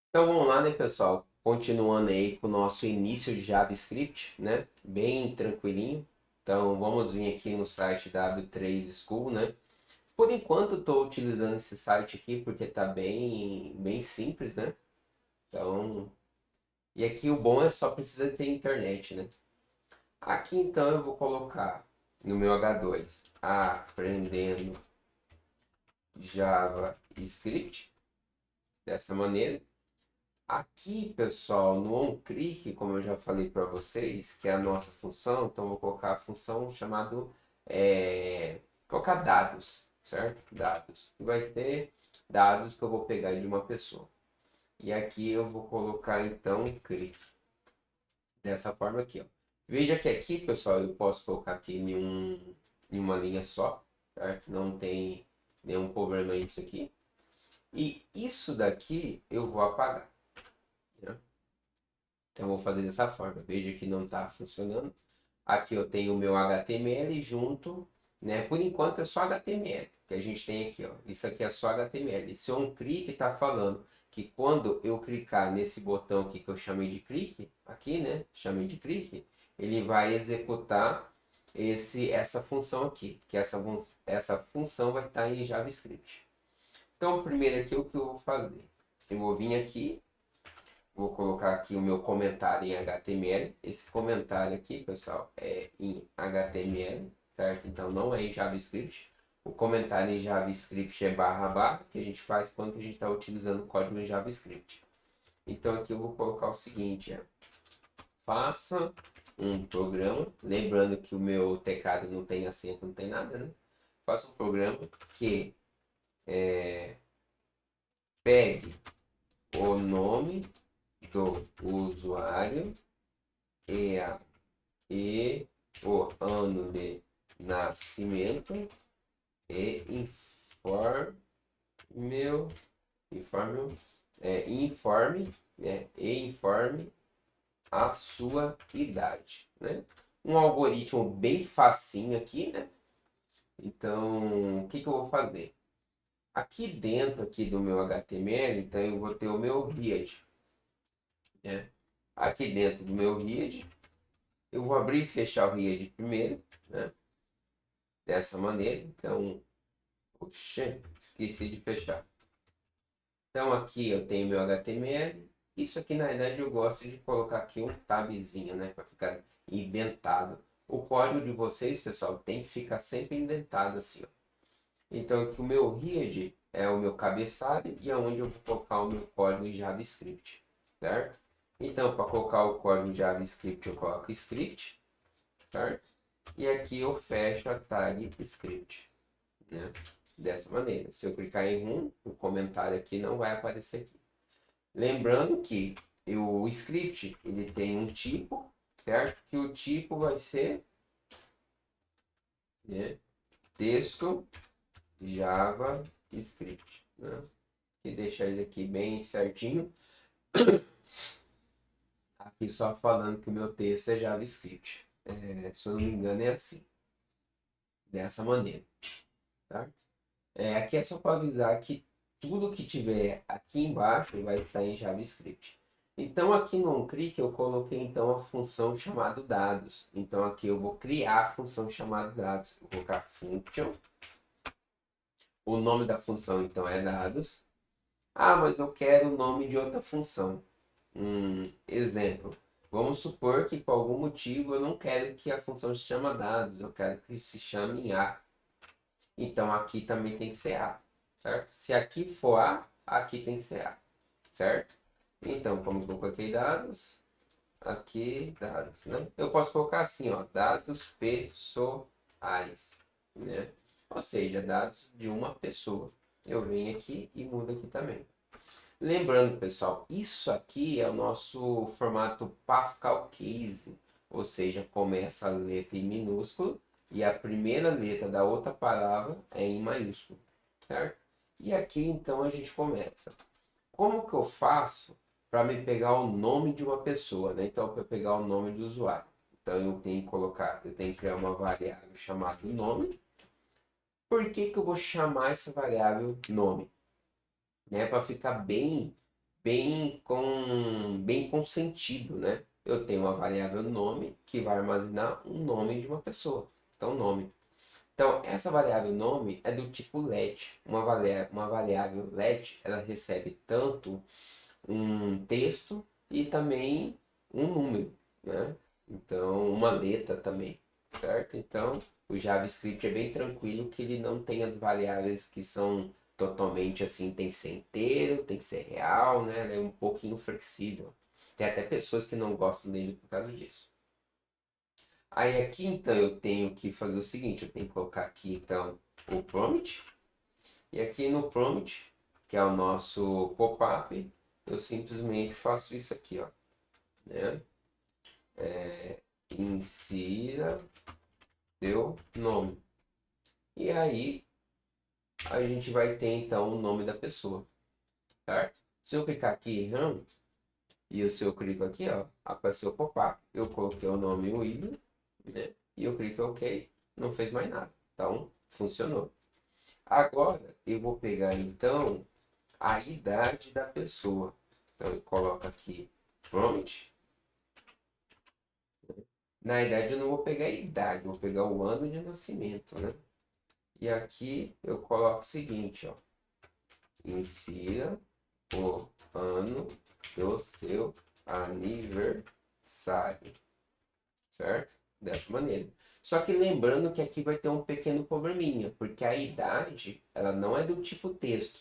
Então vamos lá, né, pessoal? Continuando aí com o nosso início de JavaScript, né? Bem tranquilinho. Então vamos vir aqui no site W3 School, né? Por enquanto estou utilizando esse site aqui porque tá bem simples, né? Então, e aqui o bom é só precisa ter internet, né? Aqui então eu vou colocar no meu H2 aprendendo JavaScript dessa maneira. Aqui, pessoal, no onClick, como eu já falei para vocês, que é a nossa função, então eu vou colocar a função chamada colocar dados, certo? Dados. E vai ser dados que eu vou pegar de uma pessoa. E aqui eu vou colocar então um clique dessa forma aqui, ó. Veja que aqui, pessoal, eu posso colocar aqui em uma linha só, certo? Não tem nenhum problema isso aqui. E isso daqui eu vou apagar, né? Então, eu vou fazer dessa forma. Veja que não está funcionando. Aqui eu tenho o meu HTML junto, né? Por enquanto é só HTML que a gente tem aqui, ó. Isso aqui é só HTML. Esse on click está falando que quando eu clicar nesse botão aqui que eu chamei de clique, aqui, né? Chamei de clique, ele vai executar essa função aqui, que essa função vai estar em JavaScript. Então, primeiro aqui o que eu vou fazer? Eu vou vir aqui. Vou colocar aqui o meu comentário em HTML. Esse comentário aqui, pessoal, é em HTML, certo? Então não é em JavaScript. O comentário em JavaScript é barra barra, que a gente faz quando a gente está utilizando o código em JavaScript. Então aqui eu vou colocar o seguinte, ó. Faça um programa, lembrando que o meu teclado não tem acento, não tem nada, né? Faça um programa que pegue o nome do usuário e e o ano de nascimento e informe, informe, né, e informe a sua idade, né? Um algoritmo bem facinho aqui, né? Então, o que que eu vou fazer? Aqui dentro aqui do meu HTML, então eu vou ter o meu head, né? Aqui dentro do meu head, eu vou abrir e fechar o head primeiro, né? Dessa maneira. Então, puxa, esqueci de fechar. Então aqui eu tenho meu HTML. Isso aqui na verdade eu gosto de colocar aqui um tabzinho, né, para ficar indentado. O código de vocês, pessoal, tem que ficar sempre indentado assim, ó. Então aqui o meu head é o meu cabeçalho e é onde eu vou colocar o meu código em JavaScript, certo? Então para colocar o código em JavaScript eu coloco script, certo? E aqui eu fecho a tag script, né? Dessa maneira. Se eu clicar em um, o comentário aqui não vai aparecer aqui. Lembrando que o script ele tem um tipo, certo? Que o tipo vai ser, né, texto JavaScript, né? E deixar ele aqui bem certinho. Aqui só falando que o meu texto é JavaScript. Se eu não me engano é assim, dessa maneira, tá? Aqui é só para avisar que tudo que tiver aqui embaixo vai sair em JavaScript. Então aqui no onClick eu coloquei então a função chamada dados. Então aqui eu vou criar a função chamada dados. Eu vou colocar function. O nome da função então é dados. Ah, mas eu quero o nome de outra função. Exemplo. Vamos supor que por algum motivo eu não quero que a função se chame dados. Eu quero que se chame A. Então aqui também tem que ser A, certo? Se aqui for A, aqui tem que ser A, certo? Então, como eu coloquei dados, aqui dados, né? Eu posso colocar assim, ó, dados pessoais, né? Ou seja, dados de uma pessoa. Eu venho aqui e mudo aqui também. Lembrando, pessoal, isso aqui é o nosso formato Pascal Case, ou seja, começa a letra em minúsculo e a primeira letra da outra palavra é em maiúsculo, certo? E aqui então a gente começa. Como que eu faço para me pegar o nome de uma pessoa, né? Então, para pegar o nome do usuário. Então, eu tenho que criar uma variável chamada nome. Por que que eu vou chamar essa variável nome? Né? Para ficar bem com sentido, né? Eu tenho uma variável nome que vai armazenar um nome de uma pessoa. Então, nome. Então, essa variável nome é do tipo let. Uma variável let, ela recebe tanto um texto e também um número, né? Então, uma letra também, certo? Então, o JavaScript é bem tranquilo que ele não tem as variáveis que são totalmente assim, tem que ser inteiro, tem que ser real, né? Ele é um pouquinho flexível. Tem até pessoas que não gostam dele por causa disso. Aí aqui então eu tenho que fazer o seguinte, eu tenho que colocar aqui então o prompt, e aqui no prompt, que é o nosso pop-up, eu simplesmente faço isso aqui, ó, né? Insira seu nome. E aí a gente vai ter então o nome da pessoa, certo? Se eu clicar aqui em Run, e se eu clico aqui, ó, apareceu o pop-up. Eu coloquei o nome William, né? E eu clico OK, não fez mais nada. Então, funcionou. Agora, eu vou pegar então a idade da pessoa. Então, eu coloco aqui prompt. Na idade, eu não vou pegar a idade, vou pegar o ano de nascimento, né? E aqui eu coloco o seguinte, ó. Insira o ano do seu aniversário, certo? Dessa maneira. Só que lembrando que aqui vai ter um pequeno probleminha, porque a idade, ela não é do tipo texto,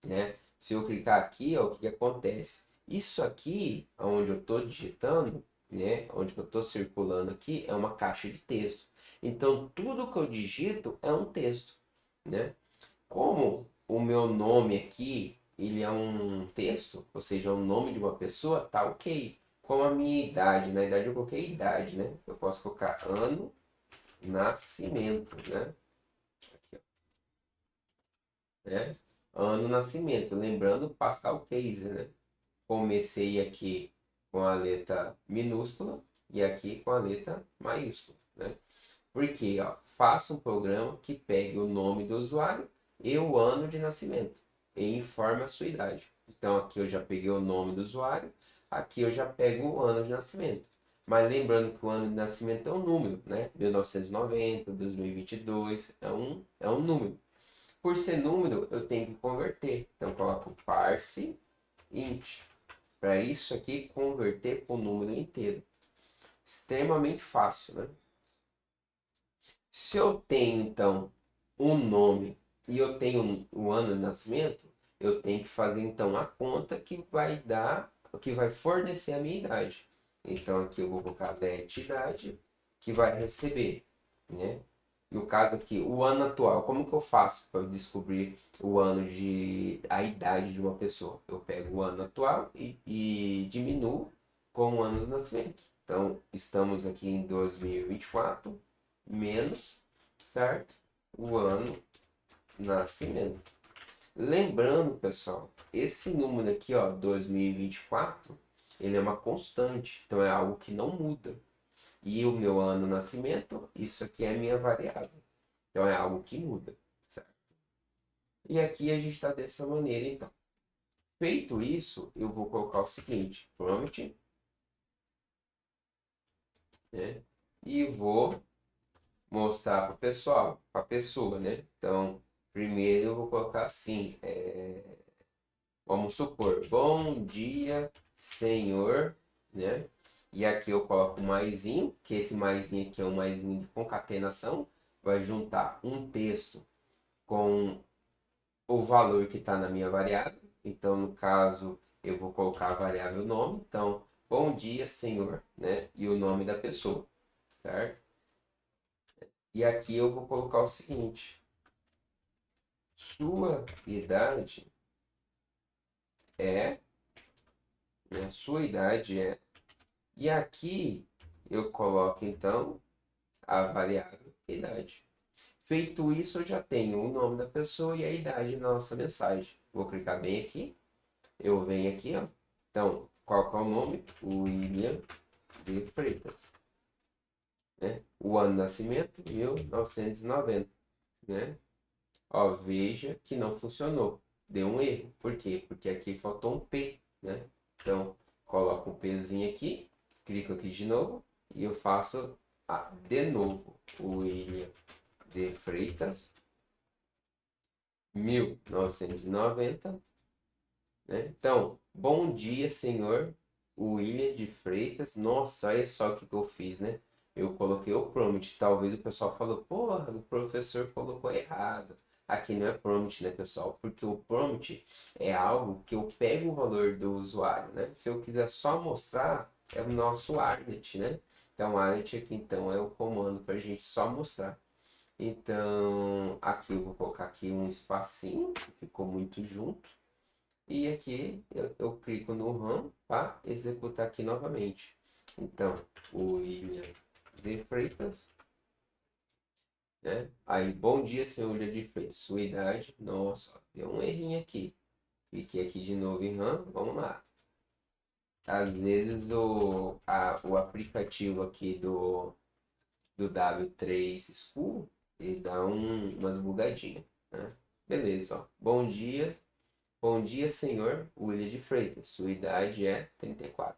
né? Se eu clicar aqui, ó, o que que acontece? Isso aqui, onde eu estou digitando, né? Onde eu estou circulando aqui, é uma caixa de texto. Então, tudo que eu digito é um texto, né? Como o meu nome aqui, ele é um texto, ou seja, é o nome de uma pessoa, tá ok. Como a minha idade, na idade eu coloquei idade, né? Eu posso colocar ano, nascimento, né? Aqui, ó, né? Ano, nascimento. Lembrando Pascal Case, né? Comecei aqui com a letra minúscula e aqui com a letra maiúscula, né? Porque, ó, faça um programa que pegue o nome do usuário e o ano de nascimento e informe a sua idade. Então aqui eu já peguei o nome do usuário, aqui eu já pego o ano de nascimento. Mas lembrando que o ano de nascimento é um número, né? 1990, 2022, é um número. Por ser número, eu tenho que converter. Então eu coloco parse int. Para isso aqui converter para o número inteiro. Extremamente fácil, né? Se eu tenho, então, um nome e eu tenho um ano de nascimento, eu tenho que fazer, então, a conta que vai dar, que vai fornecer a minha idade. Então, aqui eu vou colocar let idade, que vai receber, né? No caso aqui, o ano atual, como que eu faço para descobrir a idade de uma pessoa? Eu pego o ano atual e diminuo com o ano do nascimento. Então, estamos aqui em 2024 menos, certo? O ano nascimento. Lembrando, pessoal, esse número aqui, ó, 2024, ele é uma constante, então é algo que não muda. E o meu ano nascimento, isso aqui é a minha variável. Então é algo que muda, certo? E aqui a gente está dessa maneira, então. Feito isso, eu vou colocar o seguinte, prompt, né? E vou mostrar para o pessoal, para a pessoa, né? Então, primeiro eu vou colocar assim, vamos supor, bom dia, senhor, né? E aqui eu coloco um maisinho, que esse maisinho aqui é um maisinho de concatenação, vai juntar um texto com o valor que está na minha variável. Então, no caso, eu vou colocar a variável nome. Então, bom dia, senhor, né? E o nome da pessoa, certo? E aqui eu vou colocar o seguinte: sua idade é, né? Sua idade é. E aqui eu coloco então a variável idade. Feito isso, eu já tenho o nome da pessoa e a idade na nossa mensagem. Vou clicar bem aqui. Eu venho aqui, ó. Então, qual que é o nome? William de Freitas. Né? O ano de nascimento, 1990. Né? Ó, veja que não funcionou. Deu um erro. Por quê? Porque aqui faltou um P. né? Então, coloco um pezinho aqui, clico aqui de novo e eu faço de novo o William de Freitas, 1990, né? Então, bom dia, senhor William de Freitas. Nossa, olha só o que eu fiz, né? Eu coloquei o prompt. Talvez o pessoal falou, porra, o professor colocou errado. Aqui não é prompt, né, pessoal? Porque o prompt é algo que eu pego o valor do usuário, né? Se eu quiser só mostrar, é o nosso arnet, né? Então, arnet aqui, então, é o comando para a gente só mostrar. Então, aqui eu vou colocar aqui um espacinho, que ficou muito junto. E aqui eu clico no RAM para executar aqui novamente. Então, o William de Freitas, né? Aí, bom dia, senhor William de Freitas. Sua idade, nossa, deu um errinho aqui. Cliquei aqui de novo em RAM, vamos lá. Às vezes o aplicativo aqui do W3 School, ele dá umas bugadinhas, né? Beleza, ó. Bom dia, senhor William de Freitas. Sua idade é 34.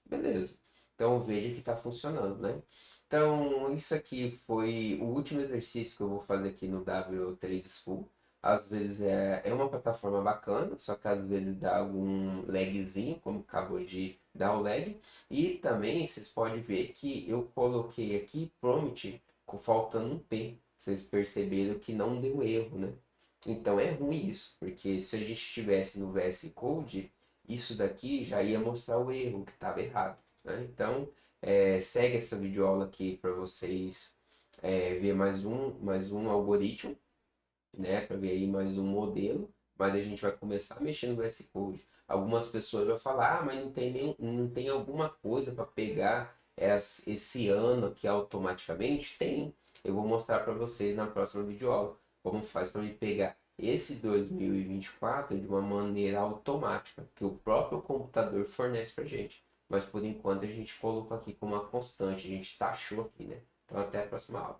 Beleza. Então veja que está funcionando, né? Então, isso aqui foi o último exercício que eu vou fazer aqui no W3 School. Às vezes é uma plataforma bacana, só que às vezes dá algum lagzinho, como acabou de dar o lag. E também vocês podem ver que eu coloquei aqui prompt faltando um P. Vocês perceberam que não deu erro, né? Então é ruim isso, porque se a gente estivesse no VS Code, isso daqui já ia mostrar o erro que estava errado, né? Então segue essa videoaula aqui para vocês ver mais um algoritmo, né? Para ver aí mais um modelo, mas a gente vai começar mexendo no VS Code. Algumas pessoas vão falar, mas não tem alguma coisa para pegar esse ano aqui automaticamente? Tem. Eu vou mostrar para vocês na próxima videoaula como faz para me pegar esse 2024 de uma maneira automática, que o próprio computador fornece para gente. Mas por enquanto a gente colocou aqui como uma constante, a gente taxou aqui, né? Então até a próxima aula.